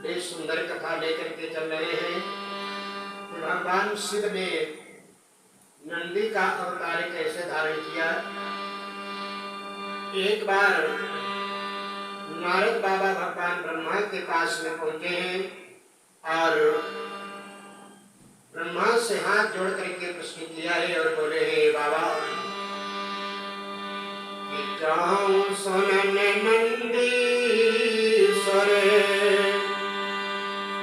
बड़ी सुंदर कथा लेकर के चल रहे हैं। भगवान शिव ने नंदी का अवतार कैसे धारण किया। एक बार नारद बाबा भगवान ब्रह्मा के पास में पहुंचे हैं और ब्रह्मा से हाथ जोड़ करके प्रश्न किया है और बोले हे बाबा, जाऊं सुनन नंदी सरे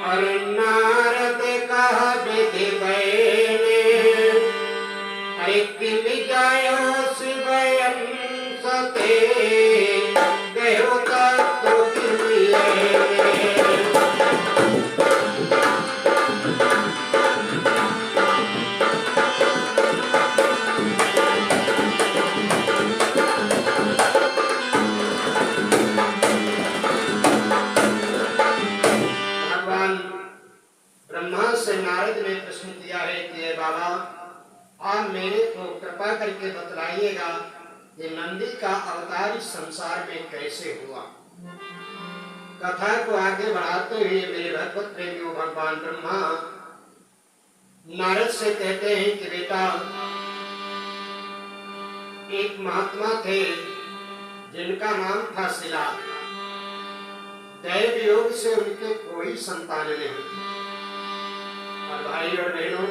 और नारद कहा विधि बैने, अरे किल जायो शिवयन सते गयो तत्व नारद ने प्रश्न किया है कि बाबा आप मेरे को कृपा करके बतलाइएगा कि नंदी का अवतार इस संसार में कैसे हुआ। कथा को आगे बढ़ाते हुए मेरे भगवत प्रेमियों भगवान ब्रह्मा नारद से कहते हैं कि बेटा, एक महात्मा थे जिनका नाम था शिला। दैव योग से उनके कोई संतान नहीं। और भाई और बहनों,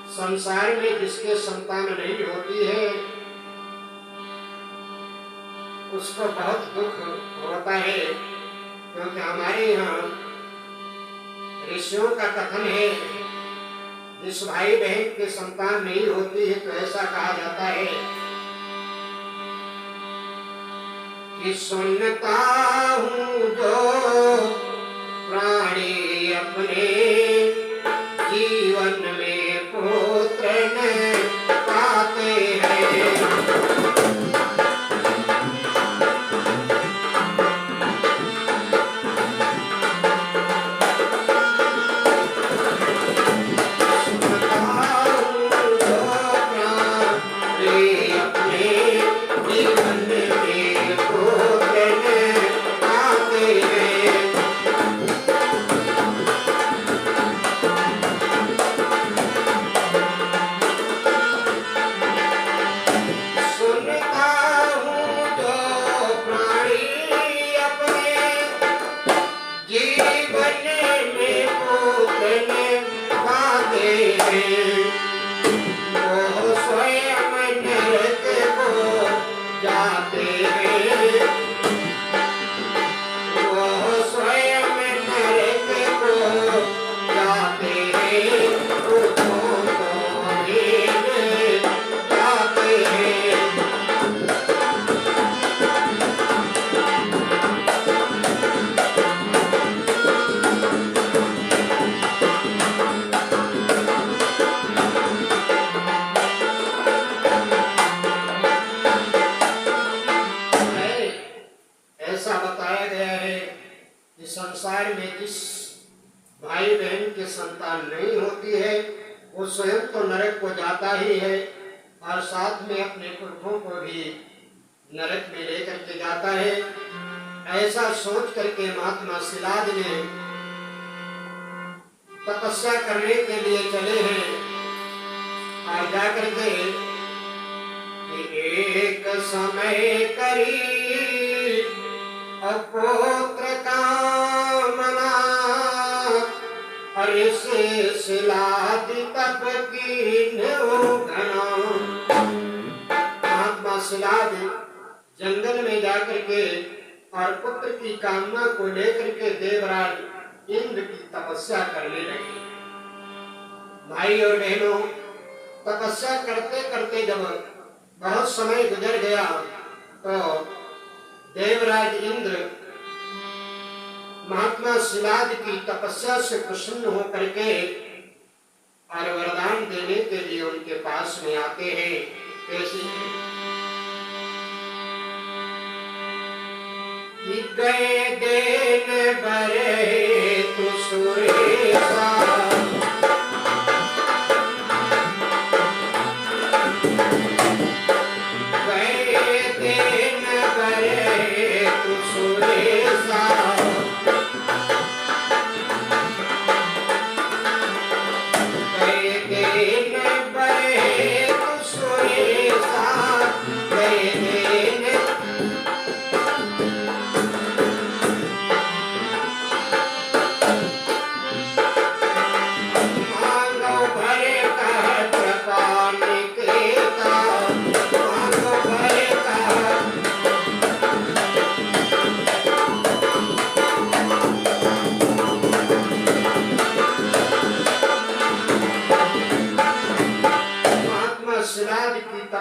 संसार में जिसके संतान नहीं होती है उसको बहुत दुख होता है, क्योंकि हमारे यहाँ ऋषियों का कथन है जिस भाई बहन के संतान नहीं होती है तो ऐसा कहा जाता है कि सुनता हूँ जो प्राणी अपने जीवन में पुत्र न पाते हैं। संसार में जिस भाई बहन के संतान नहीं होती है वो स्वयं तो नरक को जाता ही है और साथ में अपने पुरखों को भी नरक में लेकर के जाता है। ऐसा सोच करके महात्मा शिलाद ने तपस्या करने के लिए चले हैं और जाकर के एक समय करी अपुत्र कामना, अरे से शिलादि तप की घना। महात्मा शिलाद जंगल में जाकर के और पुत्र की कामना को लेकर के देवराज इंद्र की तपस्या करने लगे। भाई और बहनों, तपस्या करते करते जब बहुत समय गुजर गया तो देवराज इंद्र महात्मा शिलाद की तपस्या से प्रसन्न होकर के और वरदान देने के लिए उनके पास में आते हैं। कैसे गए देन बरे तु सुरेशा,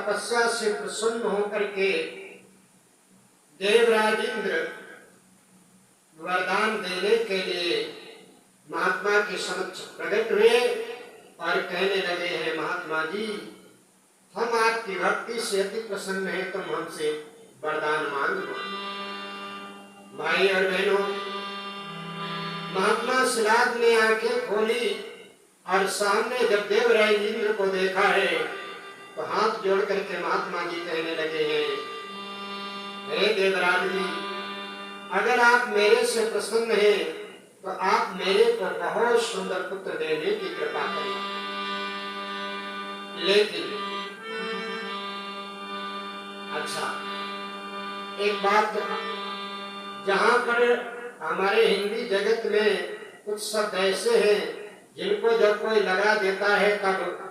तपस्या से प्रसन्न होकर के देवराज इंद्र वरदान देने के लिए महात्मा के समक्ष प्रकट हुए और कहने लगे हैं, महात्मा जी, हम आपकी भक्ति से अति प्रसन्न हैं, तुम हमसे वरदान मांग लो। भाई और बहनों, महात्मा शिलाद ने आंखें खोली और सामने जब देवराज इंद्र को देखा है तो हाथ जोड़ करके महात्मा जी कहने लगे हैं, हे देवराज जी, अगर आप मेरे से प्रसन्न हैं तो आप मेरे को बहुत सुंदर पुत्र देने की कृपा करें। लेकिन अच्छा, एक बात, जहां पर हमारे हिंदी जगत में कुछ शब्द ऐसे हैं जिनको जब कोई लगा देता है तब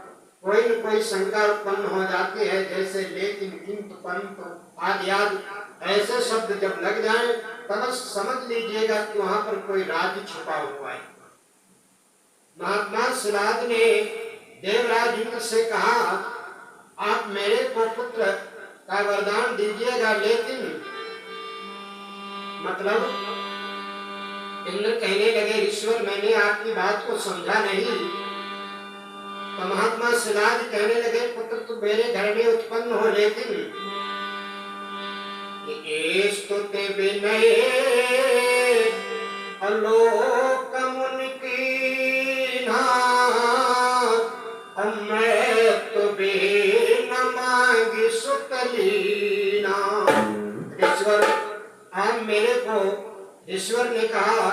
कोई न कोई शंका उत्पन्न हो जाती है, जैसे लेकिन, किंतु, परंतु आदि आदि ऐसे शब्द जब लग जाएं तब समझ लीजिएगा कि वहां पर कोई राज छुपा हुआ है। महात्मा शिलाद ने देवराज इंद्र से कहा, आप मेरे को पुत्र का वरदान दीजिएगा, लेकिन मतलब इंद्र कहने लगे, ईश्वर, मैंने आपकी बात को समझा नहीं। तो महात्मा शिलाद कहने लगे, पुत्र तू मेरे घर में उत्पन्न हो, लेकिन स्तुति विनय अलोक मुनि कीन्हा, मैं तो बिन मांगी सुत लीना। ईश्वर, आप मेरे को, ईश्वर ने कहा,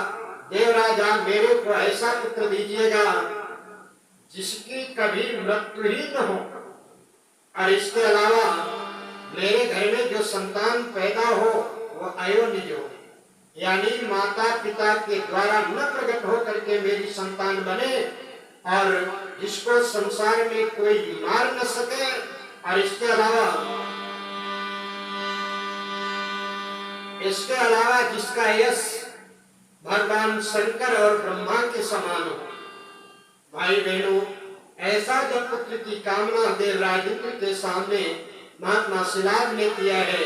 देवराज आप मेरे को ऐसा पुत्र दीजिएगा जिसकी कभी मृत्यु ही न हो, और इसके अलावा मेरे घर में जो संतान पैदा हो वो अयोनिज हो, यानी माता पिता के द्वारा न प्रकट हो करके मेरी संतान बने, और जिसको संसार में कोई मार न सके, और इसके अलावा जिसका यश भगवान शंकर और ब्रह्मा के समान हो। भाई बहनों, ऐसा जब पुत्र की कामना देवराज इंद्र के सामने महात्मा शिलाद ने किया है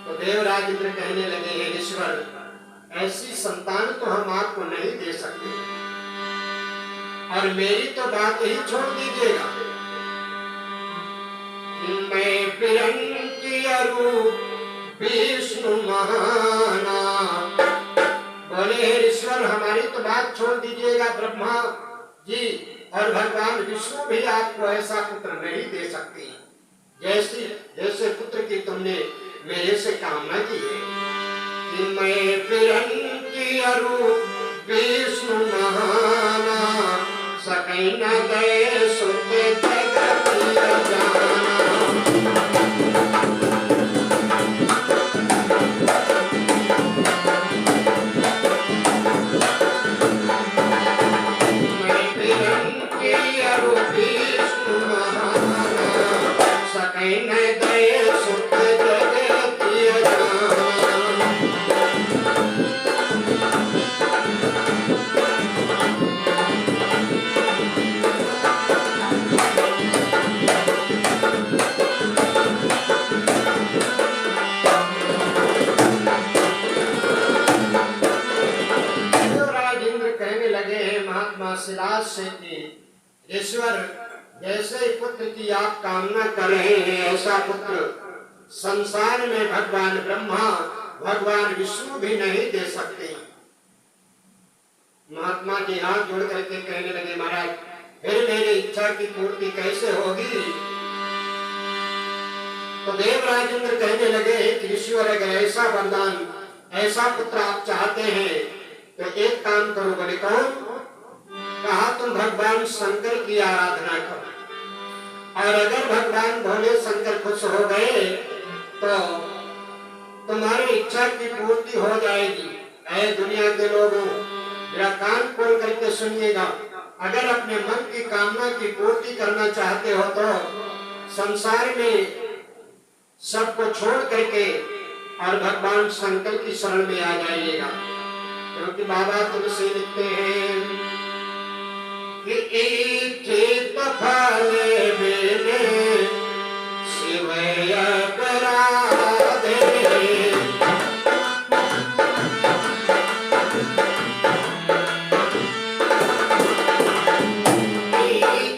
तो देवराज इंद्र कहने लगे हैं, ईश्वर, ऐसी संतान तो हम आपको नहीं दे सकते, और मेरी तो बात ही छोड़ दीजिएगा। मैं फिरंती अरूप विष्णु महाना, बोले ईश्वर, हमारी तो बात छोड़ दीजिएगा, ब्रह्मा जी और भगवान विष्णु भी आपको ऐसा पुत्र नहीं दे सकते जैसे पुत्र की तुमने मेरे से कामना की है। कि मैं फिरंती अरूप विष्णु महाना, सकै न गए सुते जगत जाना। शिलाद से कि ईश्वर, जैसे पुत्र की आप कामना कर रहे हैं ऐसा पुत्र संसार में भगवान ब्रह्मा भगवान विष्णु भी नहीं दे सकते। महात्मा जी हाथ जोड़ करके कहने लगे, महाराज, फिर मेरी इच्छा की पूर्ति कैसे होगी? तो देवराज इंद्र कहने लगे कि ईश्वर, अगर ऐसा वरदान, ऐसा पुत्र आप चाहते हैं तो एक काम करो। बोले कौन? कहा, तुम भगवान शंकर की आराधना करो, और अगर भगवान भोले शंकर खुश हो गए तो तुम्हारी इच्छा की पूर्ति हो जाएगी। ऐ दुनिया के लोगों, मेरा कान खोल करके सुनिएगा, अगर अपने मन की कामना की पूर्ति करना चाहते हो तो संसार में सबको छोड़ करके और भगवान शंकर की शरण में आ जाइएगा। क्योंकि बाबा तुलसी लिखते हैं कि एक फल मिले शिव अपराधे।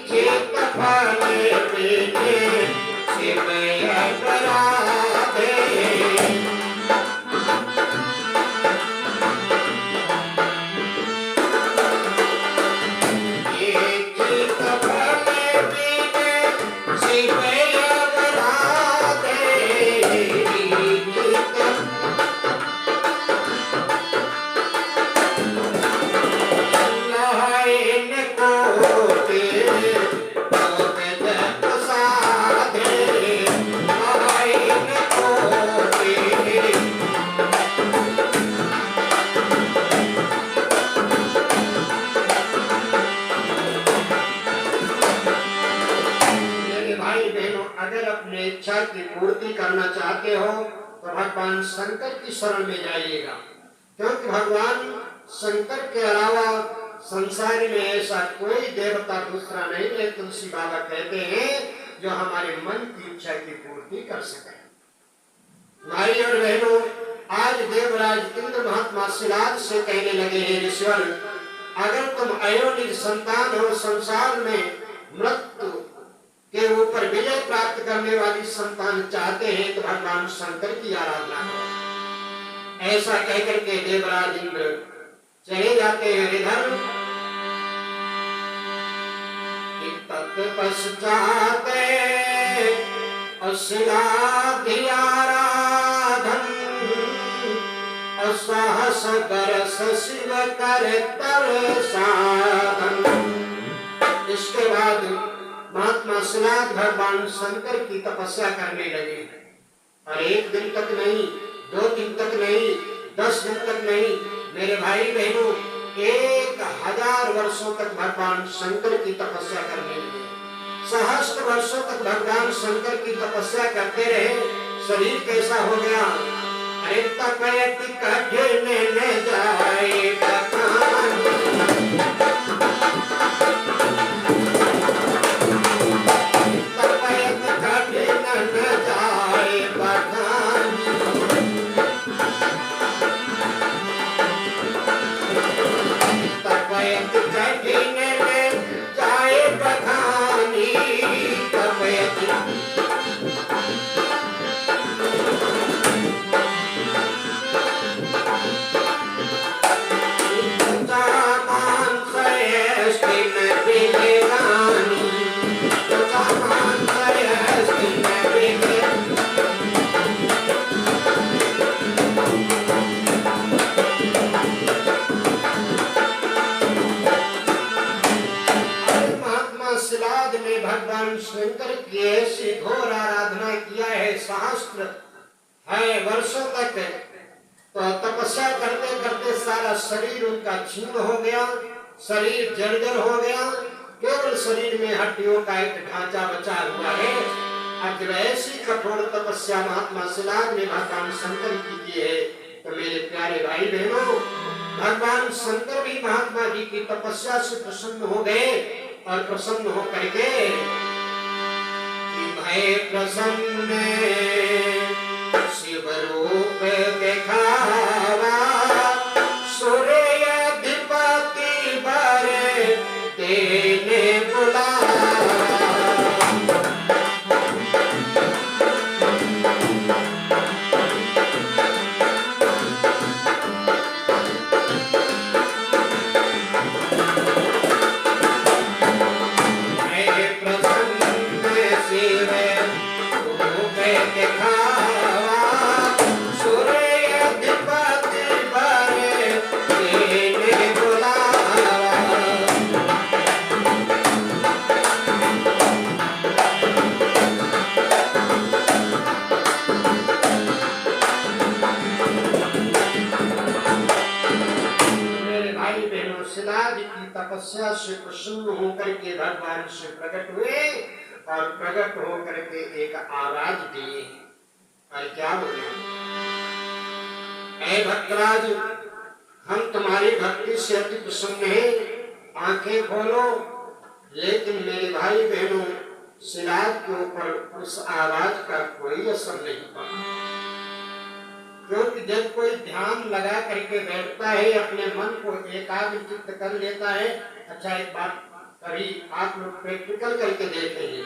चित फल बिने शिव अपराधे। चित फल बिने शिव अपराधे। लहैन कोटि कोटि जप साधे। लहैन कोटि। मेरे भाई बहनों, अगर अपनी इच्छा की पूर्ति करना चाहते हो तो भगवान शंकर की शरण में जाइएगा, क्योंकि भगवान शंकर के अलावा संसार में ऐसा कोई देवता दूसरा नहीं है, तुलसी बाबा कहते हैं, जो हमारे मन की इच्छा की पूर्ति कर सके। भाई और बहनों, आज देवराज इंद्र महात्मा शिलाद से कहने लगे हैं, ईश्वर अगर तुम अयोनिज संतान हो, संसार में मृत्यु के ऊपर विजय प्राप्त करने वाली संतान चाहते हैं तो भगवान शंकर की आराधना करो। ऐसा कहकर के देवराज इंद्र चले जाते हैं इधर। तत्पश्चात अशिलाधियाराधन असहस बरस शिव कर तर साधन। इसके बाद महात्मा शिलाद भगवान शंकर की तपस्या करने लगे, और एक दिन तक नहीं, 2 दिन तक नहीं, 10 दिन तक नहीं, मेरे भाई बहनों 1000 वर्षों तक भगवान शंकर की तपस्या करने लगे। सहस्त्र वर्षों तक भगवान शंकर की तपस्या करते रहे। शरीर कैसा हो गया? अरे तपयत कठिन न जाए बखान। तपयत कठिन न जाए बखान। तपयत कठिन न जाए बखानी। तपयत मान श्रेष्ठी में विवेकानी। मान श्रेष्ठी में विवेकानी। महात्मा शिलाद ने भगवान शंकर की ऐसी घोर आराधना किया है, सहस्त्र है वर्षों तक। तो तपस्या करते करते सारा शरीर उनका क्षीण हो गया, शरीर जर्जर हो गया, केवल शरीर में हड्डियों का एक ढांचा बचा हुआ है। अब जब ऐसी कठोर तपस्या महात्मा शिलाद ने भगवान शंकर की है, तो मेरे प्यारे भाई बहनों, भगवान शंकर भी महात्मा जी की तपस्या से प्रसन्न हो गए, और प्रसन्न होकर के भय प्रसन्न शिव रूप दिखावा। सूर्य अधिपति बारे तेने बुलावा। तपस्या से प्रसन्न होकर के भगवान से प्रकट हुए, और प्रकट होकर के एक आवाज दिए, और क्या बोले? ऐ भक्तराज, हम तुम्हारी भक्ति से अति प्रसन्न हैं, आंखें खोलो। लेकिन मेरे भाई बहनों, सिलाब के ऊपर उस आवाज का कोई असर नहीं पड़ा, क्योंकि जब कोई ध्यान लगा करके बैठता है, अपने मन को एकाग्रचित्त कर लेता है। अच्छा, एक बात कभी आप लोग प्रैक्टिकल करके देखेंगे,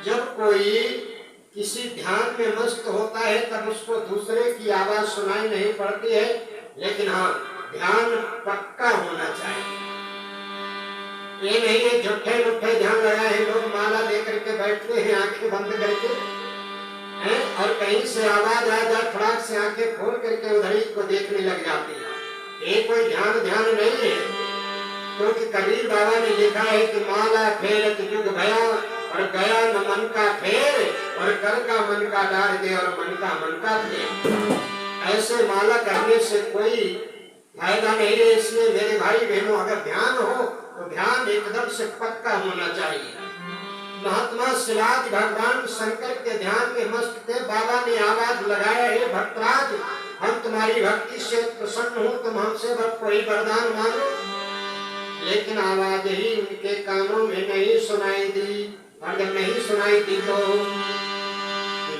जब कोई किसी ध्यान में मस्त होता है तब उसको दूसरे की आवाज सुनाई नहीं पड़ती है, लेकिन हाँ, ध्यान पक्का होना चाहिए। ये नहीं है झूठे मूठे ध्यान लगाए हैं लोग, माला लेकर के बैठते हैं आंखें बंद करके हैं, और कहीं से आवाज आ जाए फटाक से आंखें खोल करके उधर ही को देखने लग जाते हैं। ये कोई ध्यान नहीं है, क्योंकि कबीर बाबा ने लिखा है कि माला फेरत युग भया और गया न मन का फेर, और कर का मन का डार दे और मन का फेर। ऐसे माला करने से कोई फायदा नहीं है। इसलिए मेरे भाई बहनों, अगर ध्यान हो तो ध्यान एकदम से पक्का होना चाहिए। महात्मा सिलाज भगवान शंकर के ध्यान में मस्त थे। बाबा ने आवाज लगाया, हे भक्तराज, हम तुम्हारी भक्ति से प्रसन्न हो, तुम हमसे कोई वरदान मांगो। लेकिन आवाज ही उनके कानों में नहीं सुनाई दी, और जब नहीं सुनाई दी तो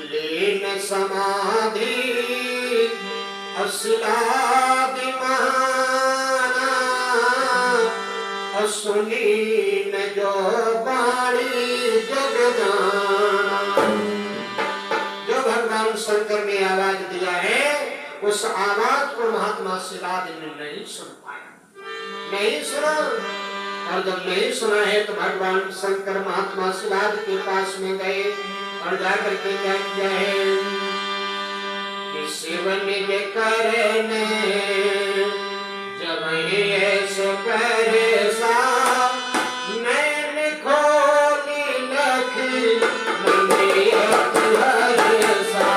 लीन समाधि असलादि महाना सुनी न जो बाणी जग जाना। जो भगवान शंकर ने आवाज दिया है, उस आवाज को महात्मा सिलाज ने नहीं सुन पाया, नहीं सुना। और जब नहीं सुना है तो भगवान शंकर महात्मा सिलाज के पास में गए और जाकर के क्या किया है कि शिव निज करने जब ऐसो करे सा नैन खोली लखी मंदिर हरे सा।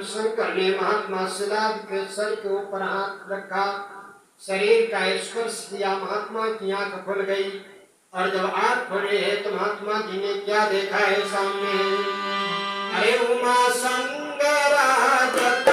शंकर ने महात्मा सिलाज के सर के ऊपर हाथ रखा, शरीर का स्पर्श किया, महात्मा की आंख खुल गई। और जब आंख खुली है तो महात्मा जी ने क्या देखा है सामने? अरे उमा संगरा जत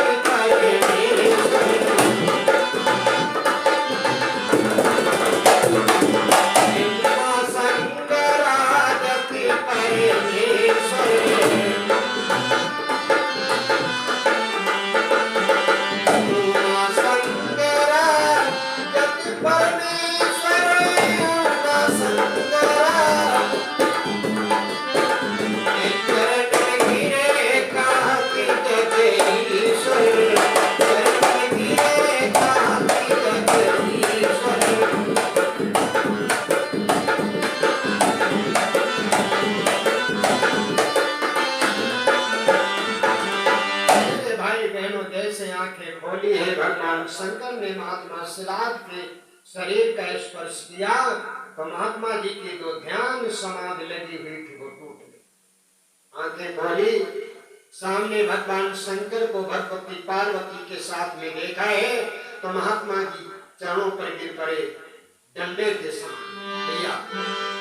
शंकर ने महात्मा सिलाज के शरीर का स्पर्श किया तो महात्मा जी की जो ध्यान समाधि लगी हुई थी वो टूट गई। आंखें खोली, सामने भगवान शंकर को भगवती पार्वती के साथ में देखा है तो महात्मा जी चरणों पर गिर पड़े, डंडे के साथ लिया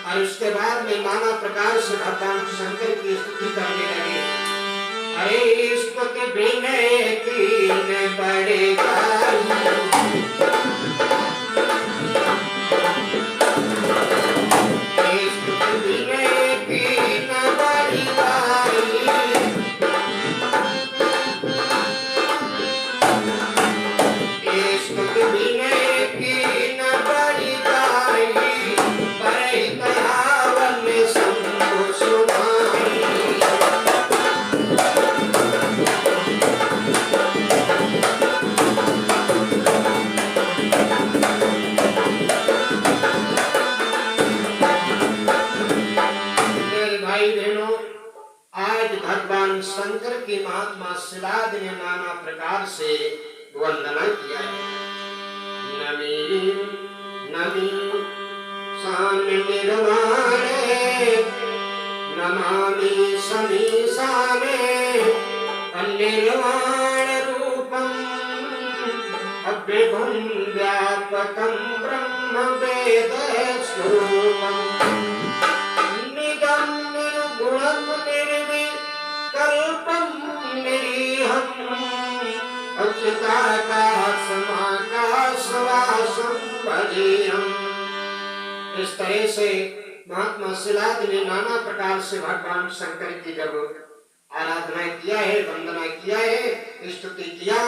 और उसके बाद में नाना प्रकार से भगवान शंकर की स्तुति करने लगे। अरे स्तुति विनय कीन बड़े भगवान शंकर की महात्मा शिलाद ने नाना प्रकार से वंदना किया है। नमी नमी शान निर्वाणे नमामि समीशाने अनिर्वाण रूपम अव्यभुं व्यापकं ब्रह्म वेद स्वरूपम निगम निर्गुणं निर्विकल्पं निरीहं अच्युताकाशमाकाशवासं भजेयम्। इस तरह से महात्मा शिलाद ने नाना प्रकार से भगवान शंकर की जब आराधना किया है, वंदना किया है, स्तुति किया,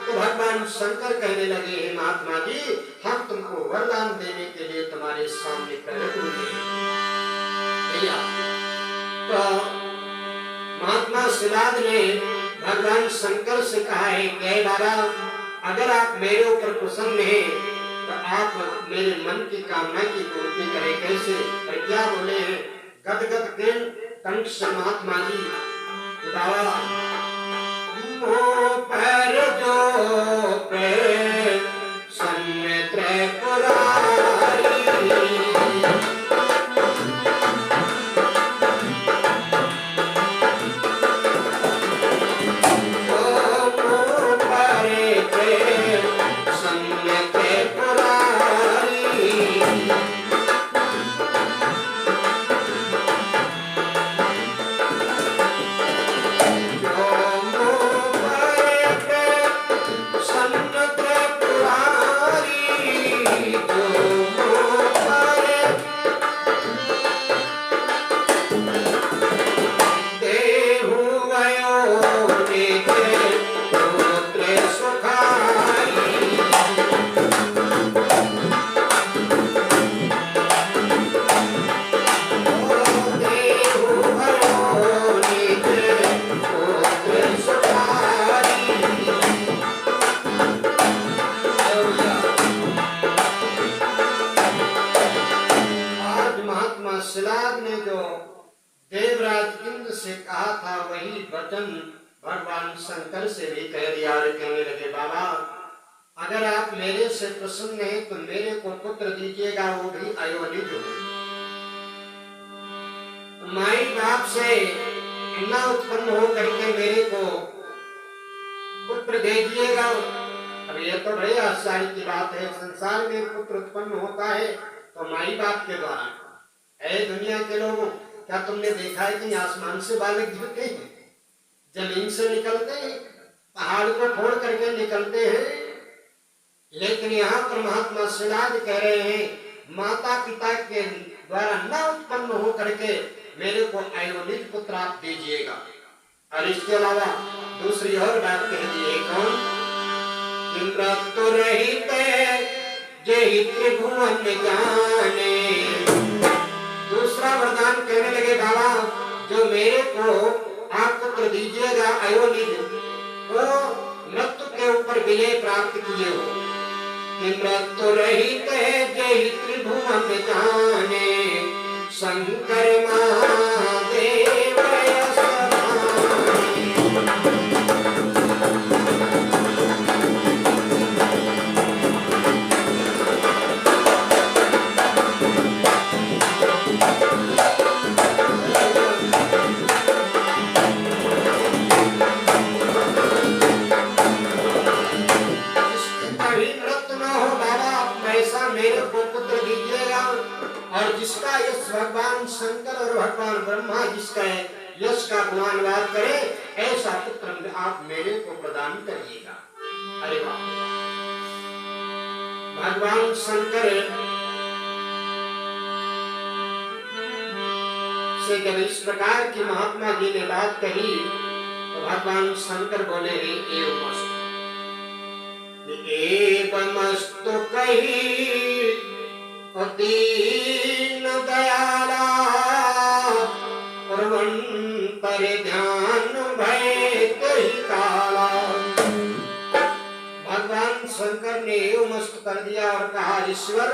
तो भगवान शंकर कहने लगे, हे महात्मा जी, हम तुमको वरदान देने के लिए तुम्हारे सामने प्रकट हुए भैया। तो महात्मा शिलाद ने भगवान शंकर से कहा है कि बाबा, अगर आप मेरे ऊपर प्रसन्न हैं तो आप मेरे मन की कामना की पूर्ति करें। कैसे? क्या बोले हैं? गदगद के कंठ से महात्मा जी बाबा पर जो पे सन्मित्र पुरारी भगवान शंकर से भी कह दिया। कहने लगे, बाबा, अगर आप मेरे से प्रसन्न हैं तो मेरे को पुत्र दीजिएगा, वो भी अयोनिज हो। माई बाप से न उत्पन्न हो करके मेरे को पुत्र दे दीजिएगा। अब ये तो बड़े आश्चर्य की बात है, संसार में पुत्र उत्पन्न होता है तो माई बाप के द्वारा। ऐ दुनिया के लोगों, क्या तुमने देखा है कि आसमान से बालक गिरते हैं, जमीन से निकलते हैं, पहाड़ को फोड़ करके निकलते हैं? लेकिन यहाँ पर महात्मा शिलाद कह रहे हैं, माता पिता के द्वारा न उत्पन्न हो करके मेरे को अयोनिज पुत्र आप दीजिएगा। और इसके अलावा दूसरी और बात कह दी है, कौन? मृत्यु रहित जय त्रिभुवन जाने। दूसरा वरदान कहने लगे, बाबा, जो मेरे को आप पुत्र दीजिएगा अयोनिज, वो मृत्यु के ऊपर विजय प्राप्त किए हो। मृत्यु रहित जय त्रिभुवन जाने शंकर महादेव और जिसका यश भगवान शंकर और भगवान ब्रह्मा जिसका है यश का गुणगान करे, ऐसा पुत्र आप मेरे को प्रदान करिएगा। अरे वाह! भगवान शंकर से जब इस प्रकार की महात्मा जी ने बात कही तो भगवान शंकर बोले, एवमस्तु कही दीन दयाला पर ध्यान भय कही काला। भगवान शंकर ने एवं मस्त कर दिया और कहा, ईश्वर,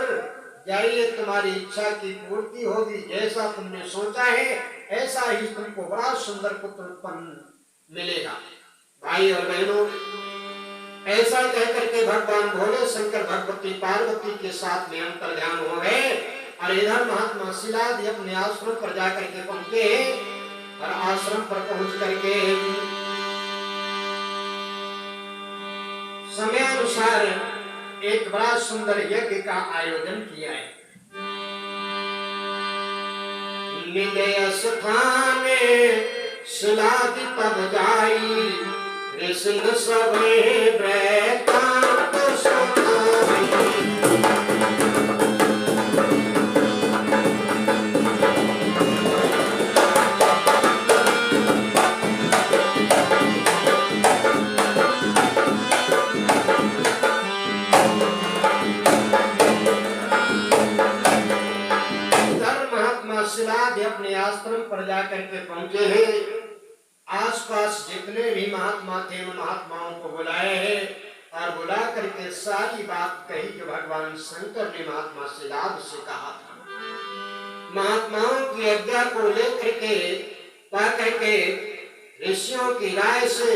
जाइए, तुम्हारी इच्छा की पूर्ति होगी, जैसा तुमने सोचा है ऐसा ही तुमको बड़ा सुंदर पुत्र उत्पन्न मिलेगा। भाई और बहनों, ऐसा कह करके भगवान भोले शंकर भगवती पार्वती के साथ में अंतर ध्यान हो गए और इधर महात्मा शिलादि अपने आश्रम पर जाकर के पहुंचे और आश्रम पर पहुंच करके समय अनुसार एक बड़ा सुंदर यज्ञ का आयोजन किया है। निदय स्थाने शिलादि तब जाई, कृष्ण सभे वृतांत सुनाई। शिलादि अपने आश्रम पर जाकर के पहुंचे हैं। आसपास जितने भी महात्मा थे उन महात्माओं को बुलाए हैं और बुला करके सारी बात कही जो भगवान शंकर ने महात्मा शिलादि से कहा था। महात्माओं की आज्ञा को लेकर के पा करके ऋषियों की राय से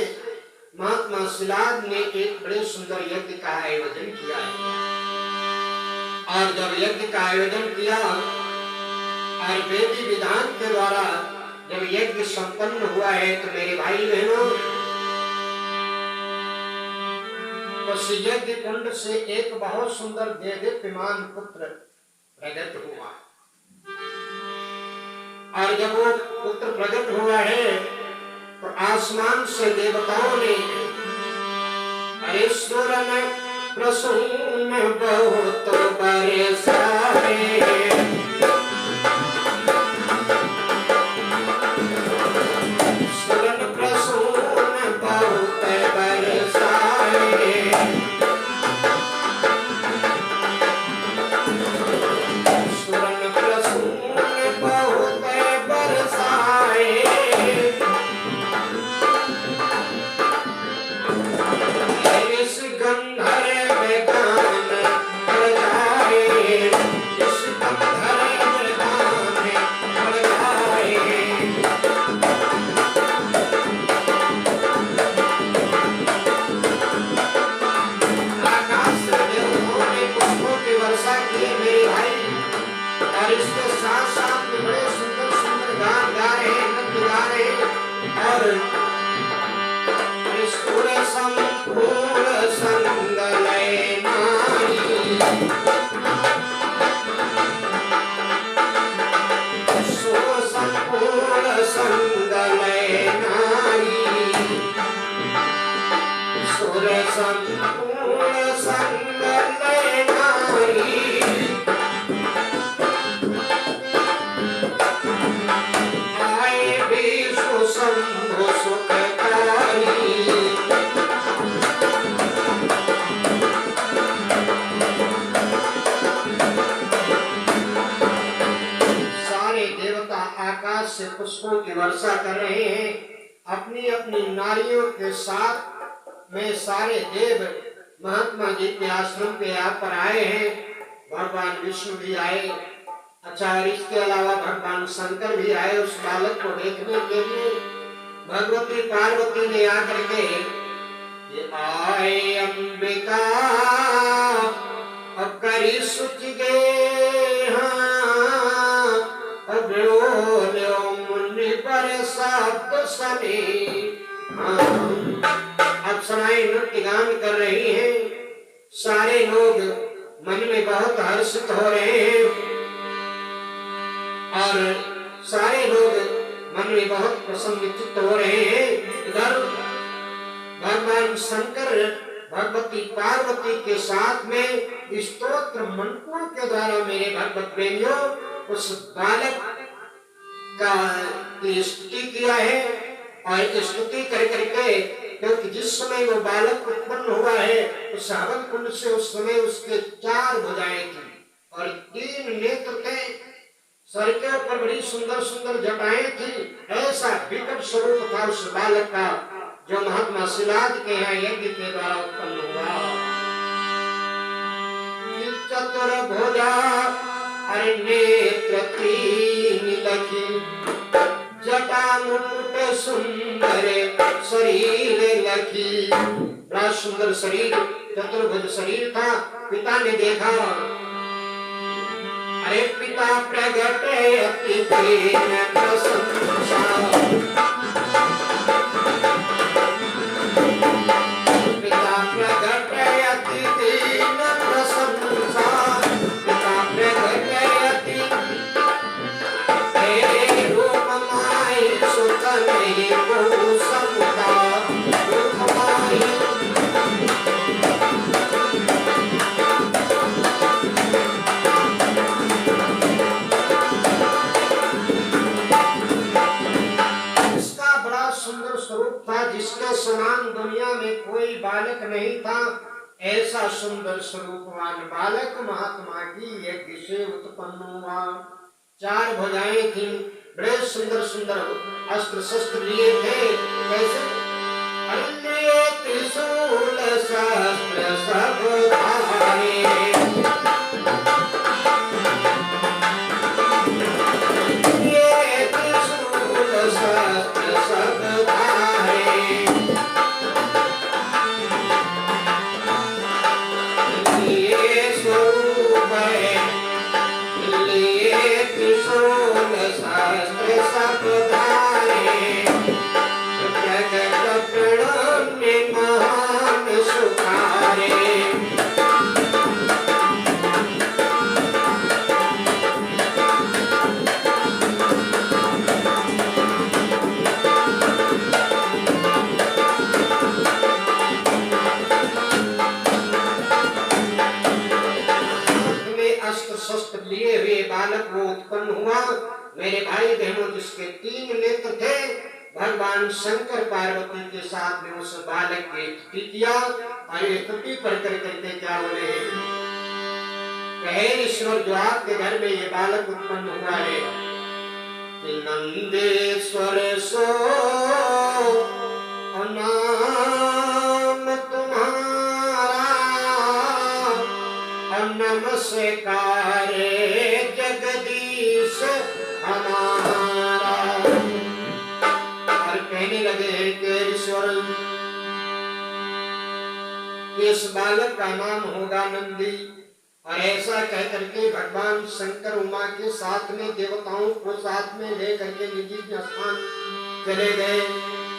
महात्मा शिलादि ने एक बड़े सुंदर यज्ञ का आयोजन किया है। और जब यज्ञ का आयोजन किया और वेदी विधान के द्वारा जब यज्ञ संपन्न हुआ है तो मेरे भाई बहनों, उस यज्ञ कुंड से एक बहुत सुंदर देदीप्यमान पुत्र प्रकट हुआ। और जब वो पुत्र प्रकट हुआ है तो आसमान से देवताओं ने अरे सुरन प्रसून बहुत बरसाए, पुष्पों की वर्षा कर रहे हैं। अपनी अपनी नारियों के साथ में सारे देव महात्मा जी के आश्रम पे यहाँ पर आए हैं। भगवान विष्णु भी आए, अच्छा, और इसके अलावा भगवान शंकर भी आए उस बालक को देखने के लिए। भगवती पार्वती ने आकर के आए अंबिका अब करी सुच गए, अब अप्सराएं नृत्य गान कर रही हैं। सारे लोग मन में बहुत हर्षित हो रहे हैं और सारे लोग मन में बहुत प्रसन्नचित्त हो रहे हैं। इधर भगवान शंकर भगवती पार्वती के साथ में स्तोत्र मंत्रों के द्वारा मेरे भगवत प्रेमियों उस बालक का स्तुति किया है। और स्तुति कर करके, क्योंकि जिस समय वो बालक उत्पन्न हुआ है उस हवन कुंड से उस समय उसके 4 भुजाएं थी और 3 नेत्र थे। सर के ऊपर बड़ी सुंदर सुंदर जटाएं थी। ऐसा विकट स्वरूप था उस बालक का जो महात्मा शिलादि के यहाँ यज्ञ के द्वारा उत्पन्न हुआ। चतुर्भुजा अरे नेत्र तीन लखी जटा मुकुट सुंदर शरीर लखी। बड़ा सुंदर शरीर, चतुर्भुज शरीर था। पिता ने देखा, अरे पिता प्रगट अति दीन प्रशंसा, पिता प्रगट अति दीन प्रशंसा, पिता प्रगट अति रूप माई सुत नहीं को समुदा रूप माई। स्वरूप था जिसके समान दुनिया में कोई बालक नहीं था। ऐसा सुंदर स्वरूपवान बालक महात्मा की यज्ञ से उत्पन्न हुआ। चार भुजाएं थी, बड़े सुंदर सुंदर अस्त्र शस्त्र लिए थे। कैसे? लिए त्रिशूल शस्त्र सब धारे, लिए त्रिशूल शस्त्र सब धारे, लिए स्वरूप लिए त्रिशूल शस्त्र सब धारे, प्रगट प्रणम्य महान सुखारे। शस्त्र लिए हुए बालक वो उत्पन्न हुआ। मेरे भाई बहनों, जिसके तीन नेत्र थे, भगवान शंकर पार्वती के साथ में उस बालक की स्तुति किया। और ये स्तुति पढ़ करके क्या बोले, कहे ईश्वर जो आपके घर में ये बालक उत्पन्न हुआ है, कि नंदेश्वर सो नाम तुम्हारा, नमस्कार जगदीश हमारा। और कहने लगे कि ईश्वर, इस बालक का नाम होगा नंदी। और ऐसा कह करके भगवान शंकर उमा के साथ में देवताओं को साथ में लेकर के निजी स्थान चले गए।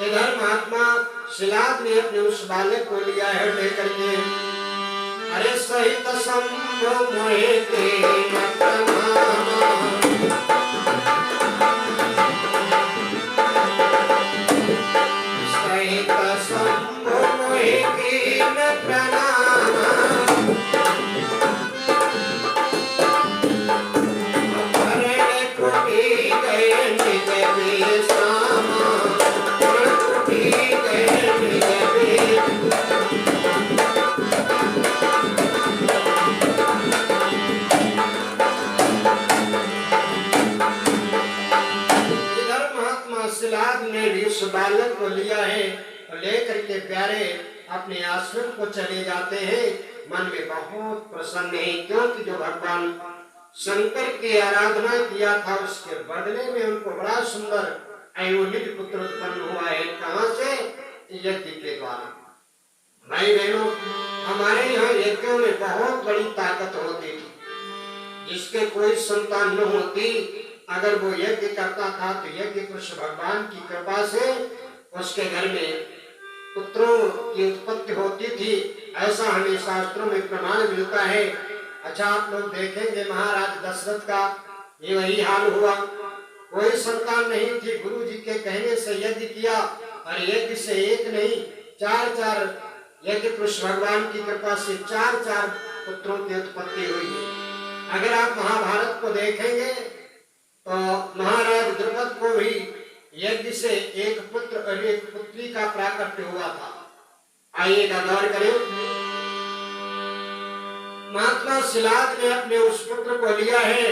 इधर महात्मा शिलाद ने अपने उस बालक को लिया है लेकर के, अरे सहित शंभु मोहि कीन प्रणामा, सहित शंभु मोहि कीन प्रणामा, हरण कुटी गए निज विश्रामा, कुटी गए निज उस बालक को लिया है और लेकर के प्यारे अपने आश्रम को चले जाते हैं। मन में बहुत प्रसन्न है, क्योंकि जो भगवान शंकर की आराधना किया था उसके बदले में उनको बड़ा सुंदर अयोनिज पुत्र उत्पन्न हुआ है। कहां से? यज्ञ के द्वारा। भाई बहनों, हमारे यहाँ यज्ञों में बहुत बड़ी ताकत होती थी। जिसके कोई संतान न होती, अगर वो यज्ञ करता था तो यज्ञ कृष्ण भगवान की कृपा से उसके घर में पुत्रों की उत्पत्ति होती थी। ऐसा हमें शास्त्रों में प्रमाण मिलता है। अच्छा, आप लोग देखेंगे महाराज दशरथ का ये वही हाल हुआ। कोई संतान नहीं थी, गुरु जी के कहने से यज्ञ किया और यज्ञ से एक नहीं 4 यज्ञ कृष्ण भगवान की कृपा से 4 पुत्रों की उत्पत्ति हुई है। अगर आप महाभारत को देखेंगे तो महाराज द्रुपद को भी यज्ञ से एक पुत्र और एक पुत्री का प्राकट्य हुआ था। आइएगा गौर करें। महात्मा शिलाद ने अपने उस पुत्र को लिया है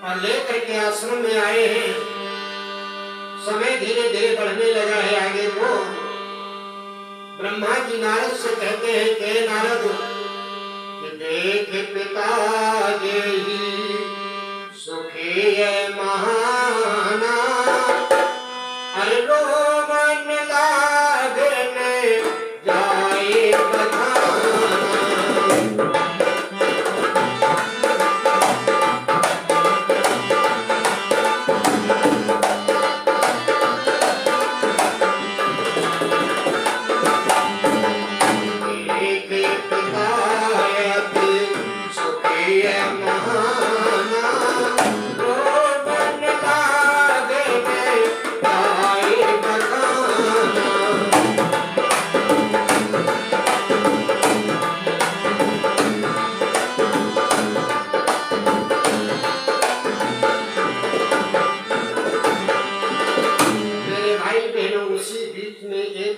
और लेकर के आश्रम में आए हैं। समय धीरे धीरे बढ़ने लगा है आगे। वो ब्रह्मा जी नारद से कहते हैं कि नारद, कि देख पिता जेहि सुखी महाना, अरे रो मन लागने जाए बखाना।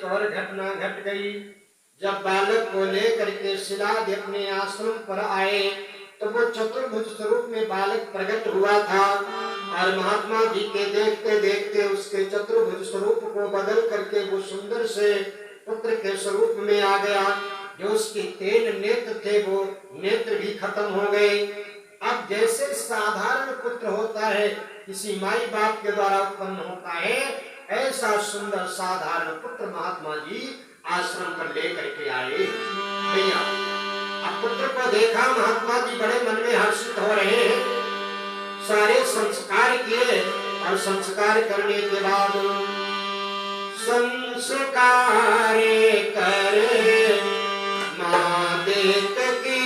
और घटना घट गई। जब बालक को लेकर के शिलाद अपने आश्रम पर आए तो वो चतुर्भुज स्वरूप में बालक प्रकट हुआ था और महात्मा जी के देखते देखते उसके चतुर्भुज स्वरूप को बदल करके वो सुंदर से पुत्र के स्वरूप में आ गया। जो उसके तीन नेत्र थे वो नेत्र भी खत्म हो गए। अब जैसे साधारण पुत्र होता है, किसी माई बाप के द्वारा उत्पन्न होता है, ऐसा सुंदर साधारण पुत्र महात्मा जी आश्रम पर लेकर के आए। भैया अब पुत्र को देखा, महात्मा जी बड़े मन में हर्षित हो रहे हैं। सारे संस्कार किए और संस्कार करने के बाद संस्कार करे माँ देख की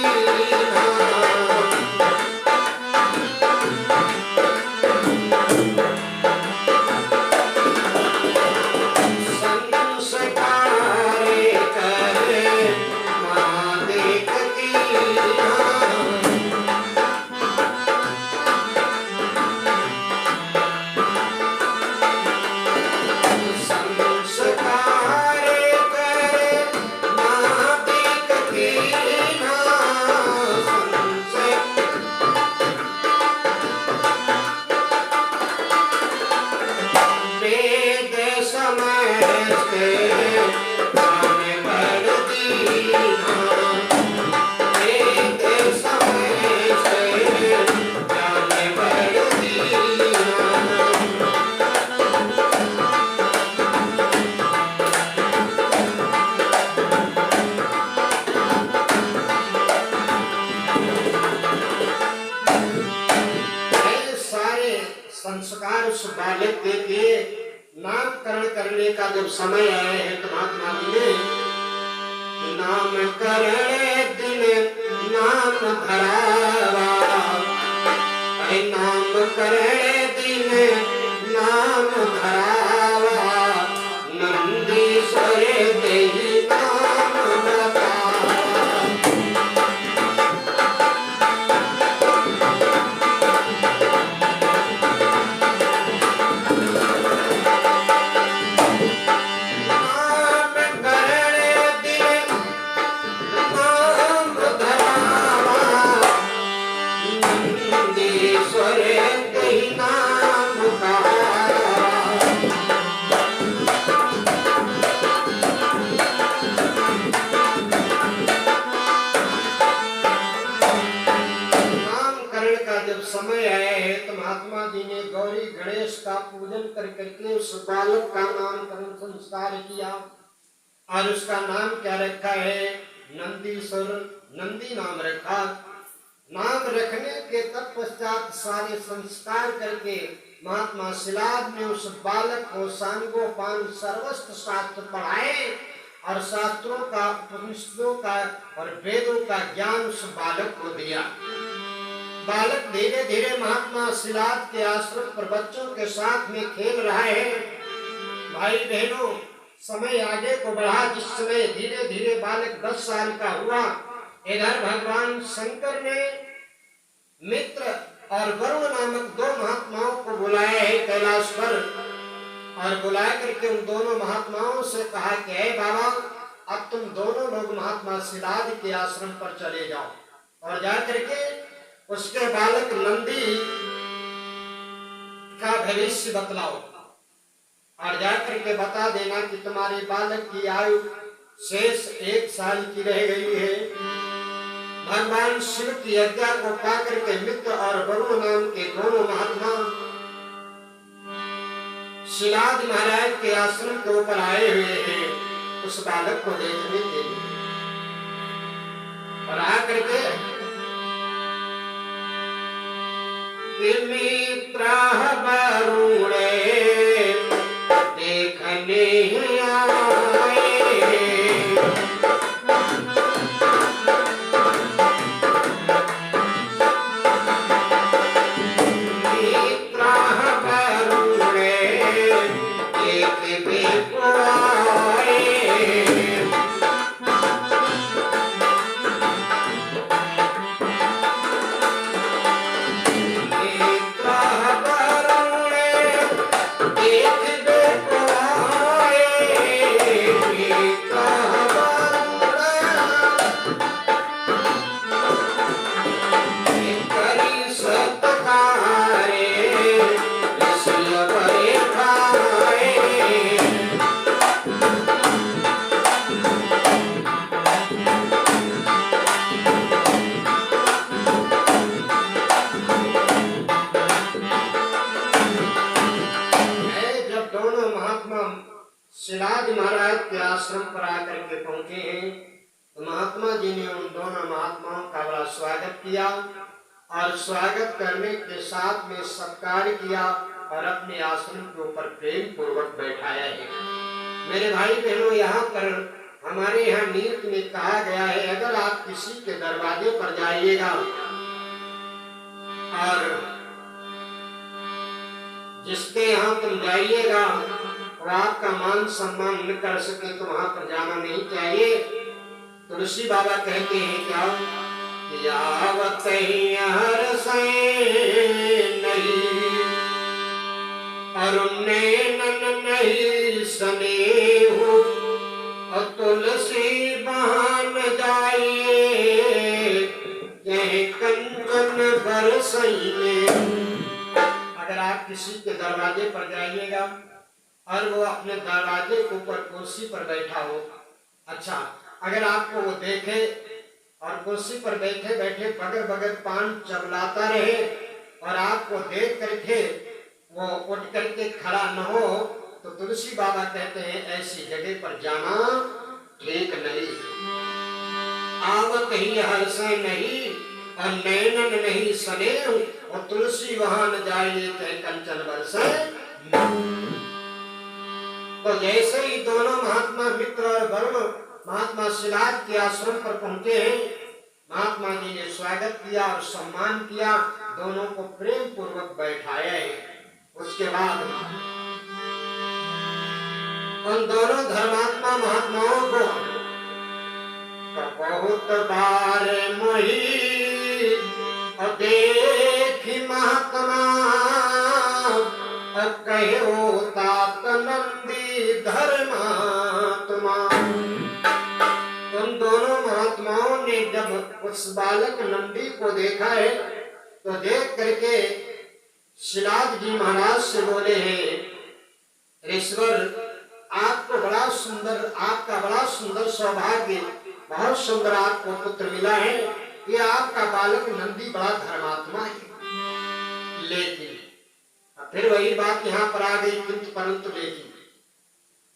संस्कार उस बालक के लिए नामकरण करने का जब समय आया है तो महात्मा जी ने नामकरण दिन नाम धरावा, नामकरण दिन नाम धरावा, नंदीश्वर देहि नाम बतावा। समय आया है तो महात्मा जी ने गौरी गणेश का पूजन कर करके उस बालक का नामकरण संस्कार किया और उसका नाम क्या रखा है? नंदीश्वर, नंदी नाम रखा। नाम रखने के तत्पश्चात सारे संस्कार करके महात्मा शिलाद ने उस बालक को सांगोपांग सर्वस्त्र शास्त्र पढ़ाए और शास्त्रों का, उपनिषदों का और वेदों का ज्ञान उस बालक को दिया। बालक धीरे धीरे महात्मा शिलाद के आश्रम पर बच्चों के साथ में खेल रहा है। भाई बहनों, समय आगे को बढ़ा। जिस समय धीरे धीरे बालक 10 साल का हुआ, इधर भगवान शंकर ने मित्र और वरुण नामक 2 महात्माओं को बुलाया है कैलाश पर और बुला करके उन दोनों महात्माओं से कहा कि हे बाबा, अब तुम दोनों लोग महात्मा शिलाद के आश्रम पर चले जाओ और जाकर के उसके बालक नंदी का भविष्य बतलाओ और जाकर के बता देना कि तुम्हारे बालक की आयु शेष 1 साल की रह गई है। भगवान शिव की आज्ञा को पा करके मित्र और वरुण नाम के दोनों महात्मा शिलाद महाराज के आश्रम के ऊपर आए हुए हैं उस बालक को देखने के लिए। और आकर के मित्र वरुण देखने आए, शिलाद महाराज के आश्रम पर आकर के पहुंचे हैं तो महात्मा जी ने उन दोनों महात्माओं का बड़ा स्वागत किया और स्वागत करने के साथ में सत्कार किया और अपने आश्रम के ऊपर प्रेम पूर्वक बैठाया है। मेरे भाई बहनों, यहाँ पर हमारे यहाँ नीति में कहा गया है अगर आप किसी के दरवाजे पर जाइएगा और जिसके यहाँ तुम जाइएगा और आपका मान सम्मान न कर सके तो वहां पर जाना नहीं चाहिए। तुलसी बाबा कहते हैं क्या, यावत नहीं अरुणे नहीं स्नेहु और तुलसी बहान जाइए कंचन बरसइए। अगर आप किसी के दरवाजे पर जाइएगा और वो अपने दरवाजे के ऊपर कुर्सी पर बैठा हो, अच्छा अगर आपको वो देखे और कुर्सी पर बैठे बैठे बगर बगर पान चबलाता रहे और आपको देख करके वो उठ करके खड़ा न हो तो तुलसी बाबा कहते हैं ऐसी जगह पर जाना ठीक नहीं। आवत ही हर्ष नहीं और नैनन नहीं सने और तुलसी वहां न जाइए चाहे कंचन बरसे। तो जैसे ही दोनों महात्मा मित्र और वरुण महात्मा शिलाद के आश्रम पर पहुंचे हैं, महात्मा जी ने स्वागत किया और सम्मान किया, दोनों को प्रेम पूर्वक बैठाया है। उसके बाद उन दोनों धर्मात्मा महात्माओं को बहुत बार मोही और देखी महात्मा और कहो तात नंदी धर्मात्मा। उन दोनों महात्माओं ने जब उस बालक नंदी को देखा है तो देख करके शिलाद जी महाराज से बोले हैं, ईश्वर आपको बड़ा सुंदर, आपका बड़ा सुंदर सौभाग्य, बहुत सुंदर आपको पुत्र मिला है। ये आपका बालक नंदी बड़ा धर्मात्मा है। लेकिन फिर वही बात यहाँ पर आ गई, किंतु परंतु लेकिन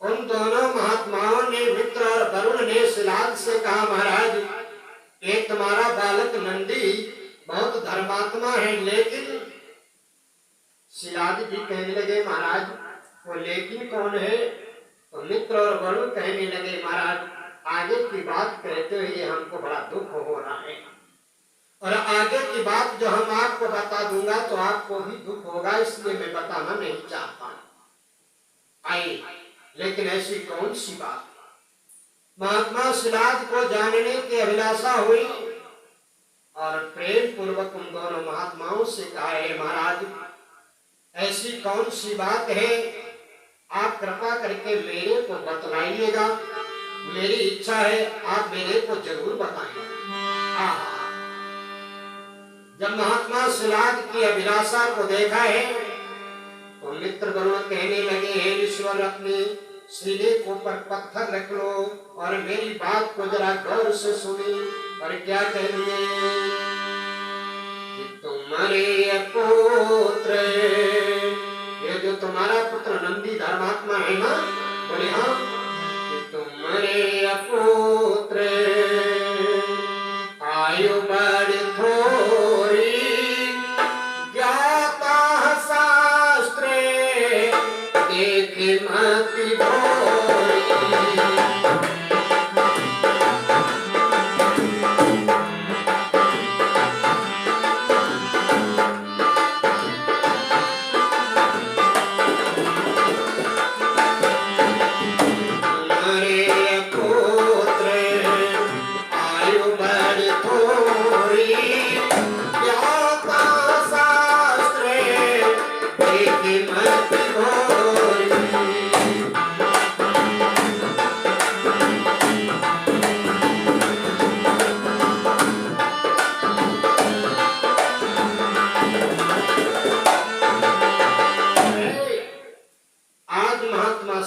उन दोनों महात्माओं ने मित्र और वरुण ने शिलाद से कहा, महाराज ये तुम्हारा बालक नंदी बहुत धर्मात्मा है। लेकिन शिलाद जी कहने लगे, महाराज वो लेकिन कौन है? तो मित्र और वरुण कहने लगे, महाराज आगे की बात कहते हुए हमको बड़ा दुख हो रहा है और आगे की बात जो हम आपको बता दूंगा तो आपको भी दुख होगा, इसलिए मैं बताना नहीं चाहता। आई लेकिन ऐसी कौन सी बात? महात्मा शिलाद को जानने की अभिलाषा हुई और प्रेम पूर्वक उन दोनों महात्माओं से कहा, है महाराज ऐसी कौन सी बात है, आप कृपा करके मेरे को बतलाइएगा, मेरी इच्छा है आप मेरे को जरूर बताएं। जब महात्मा शिलाद की अभिलाषा को देखा है तो मित्र वरुण कहने लगे, हे ईश्वर अपने सीने के ऊपर पत्थर रख लो और मेरी बात को जरा गौर से सुनी। और क्या कह दिए कि तुम्हारे पुत्र, ये जो तुम्हारा पुत्र नंदी धर्मात्मा है ना, बोले हाँ, कि तुम्हारे पुत्र आयु बड़ी थोड़ी, ज्ञाता शास्त्रे देखे मति भोरी।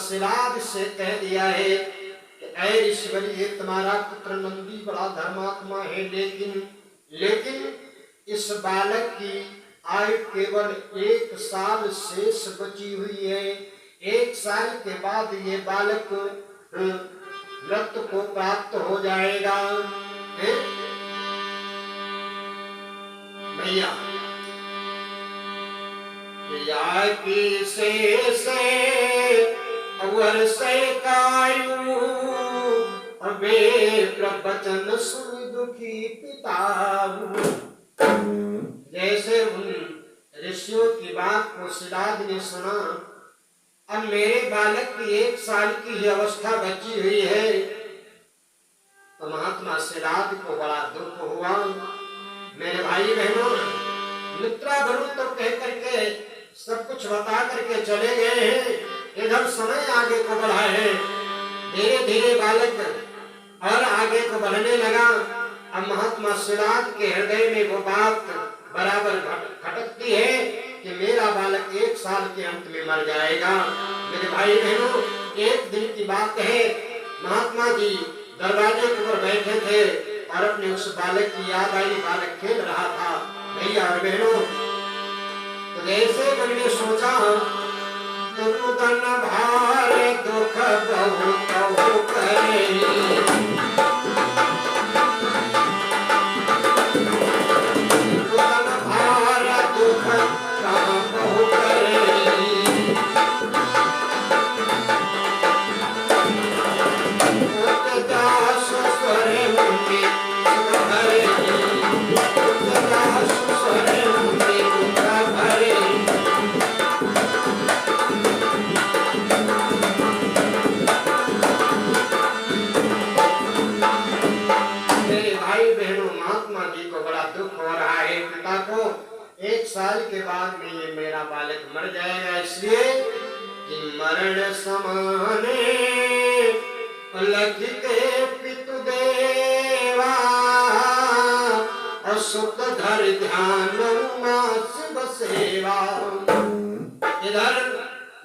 सिराज से कह दिया है कि ऐ ऋषिवरी, ये तुम्हारा पुत्र नंदी बड़ा धर्मात्मा है, लेकिन इस बालक की आयु केवल 1 साल शेष बची हुई है। 1 साल के बाद ये बालक मृत्यु को प्राप्त हो जाएगा। भैया की शेष वर्ष कायु, अबे प्रवचन सुन दुखी पिता। जैसे उन ऋषियों की बात को सिराज ने सुना, अब मेरे बालक की 1 साल की ही अवस्था बची हुई है, तो महात्मा सिराज को बड़ा दुख हुआ। मेरे भाई बहनों, मित्रा बनो तो कह करके सब कुछ बता करके चले गए हैं, इधर समय आगे को बढ़ा है। धीरे धीरे बालक और आगे को बढ़ने लगा। अब महात्मा सिराज के हृदय में वो बात बराबर खटकती है कि मेरा बालक 1 साल के अंत में मर जाएगा। मेरे भाई बहनों, एक दिन की बात है, महात्मा जी दरवाजे के ऊपर बैठे थे और अपने उस बालक की याद आई। बालक खेल रहा था। भैया और बहनों, तो जैसे मैंने सोचा तुम भार दुख बहुत करे, भार दुख बहु करे, स्वरे मुंडी भरे, स्वरे मुंडी भरे। पिता को 1 साल के बाद में ये मेरा बालक मर जाएगा, इसलिए कि मरण समाने लखिते पितु देवा, असुत धर ध्यान शिव सेवा। इधर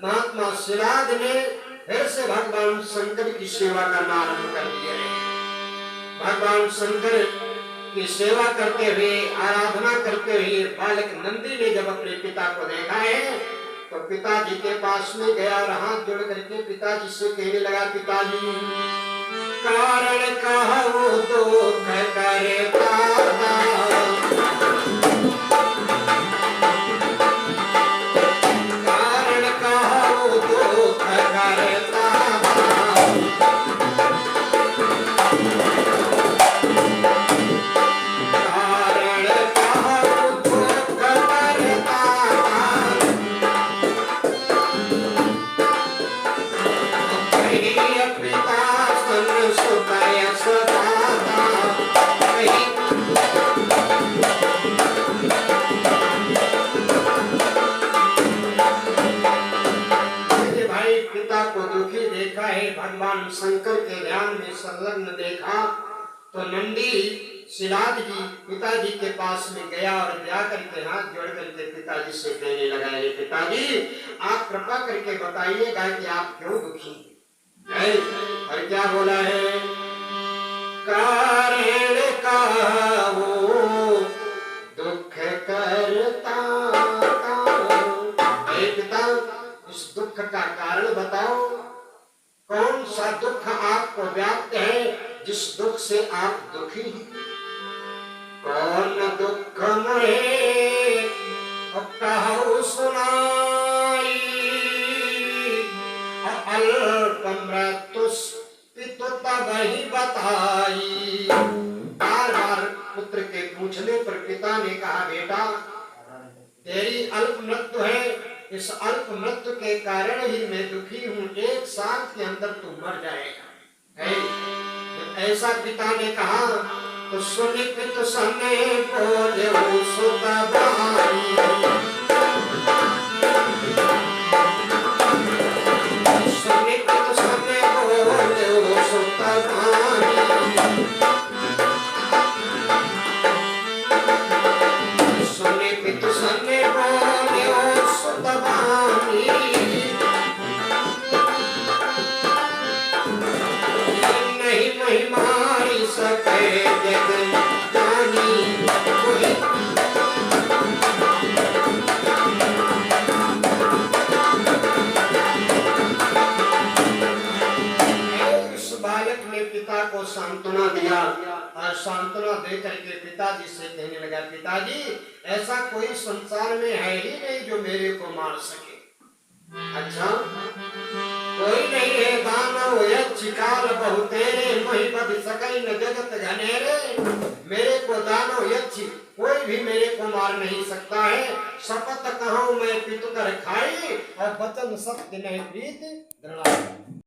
महात्मा सिराज ने फिर से भगवान शंकर की सेवा करना आरंभ कर दिया है। भगवान शंकर की सेवा करते हुए, आराधना करते हुए बालक नंदी ने जब अपने पिता को देखा है, तो पिताजी के पास में गया और हाथ जोड़ करके पिताजी से कहने लगा, पिताजी कारण कहूँ दुख करता, कारण कहूँ दुख करता, भगवान शंकर के ध्यान में संलग्न देखा, तो नंदी सिराज जी पिताजी के पास में गया और जाकर के हाथ जोड़ करके पिताजी से कहने लगा, हे पिताजी, आप कृपा करके बताइएगा कि आप क्यों दुखी हैं? और क्या बोला है? कारण का वो दुख करता हे पिता, इस दुख का कारण बताओ। कौन सा दुख आपको व्याप्त है जिस दुख से आप दुखी हैं? कौन दुख मोहे कहु सुनाई, अल्प मृत्यु पितु तब ही बताई। बार बार पुत्र के पूछने पर पिता ने कहा, बेटा तेरी अल्प मृत्यु है, इस अल्प मृत्यु के कारण ही मैं दुखी हूँ, 1 साल के अंदर तू मर जाएगा। है ऐसा पिता ने कहा तो सुनि पितु सने बोले सुत भाई, सुनि पितु सने बोले सुत भाई, सुनि पितु सने बोले सुत भाई, नहीं महिमारी सके जग जानी कोई। उस बालक ने पिता को सांत्वना दिया और सांत्वना दे करके पिताजी से कहने लगा, पिताजी ऐसा कोई संसार में है ही नहीं जो मेरे को मार सके। अच्छा कोई नहीं है दानव यक्ष काल बहुतेरे, मही बद सकई न जगत घनेरे। मेरे को दानव यक्ष कोई भी मेरे को मार नहीं सकता है। शपथ कहूँ मैं पितु कर खाई, और वचन सत्य नहीं प्रीत दृढ़।